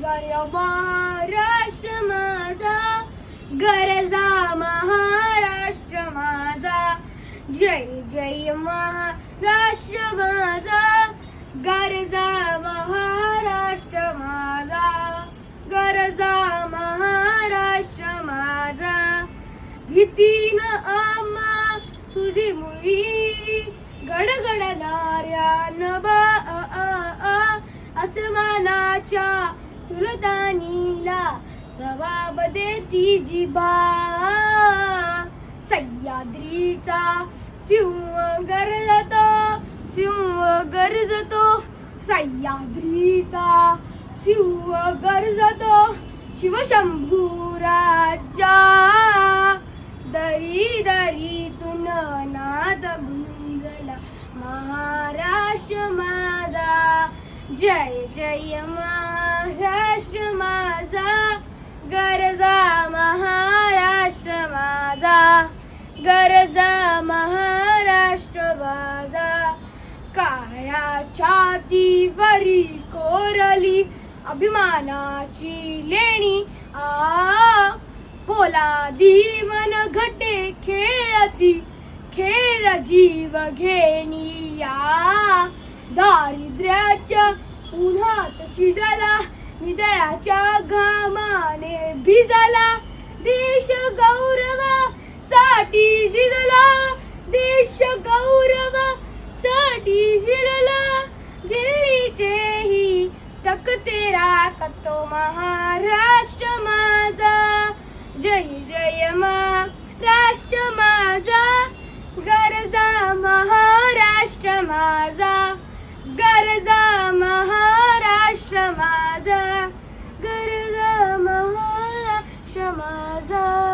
जय महाराष्ट्र माझा, गरजा महाराष्ट्र माझा. जय जय महाराष्ट्र माझा, गरजा महाराष्ट्र माझा, गरजा महाराष्ट्र माझा. भीतीन आम्हा तुझी मुळी गडगडणाऱ्या नभा आसमानाच्या सुलतानीला जबाब देती जिभा. सह्याद्रीचा सिंह गरजतो, सिंह गरजतो, सह्याद्रीचा सिंह गरजतो. शिवशंभू राजा दरी दरीतून नाद गुंजला महाराष्ट्र माझा. जय जय महाराष्ट्र माझा, गरजा महाराष्ट्र माझा, गरजा महाराष्ट्र माझा. काळ्या छातीवरी कोरली अभिमानाची लेणी पोलादी मन घटे खेळती खेळ जीव घेणी. या दारिद्र्याच्या उन्हात शिजला, निदळाच्या घामाने भिजला. देश गौरवासाठी झिजला, देश गौरवासाठी झिजला. दिल्लीचेही तख्ते राखतो महाराष्ट्र माझा. जय जय महाराष्ट्र माझा, गरजा महाराष्ट्र माझा, गरजा महाराष्ट्र माझा, गरजा महाराष्ट्र माझा.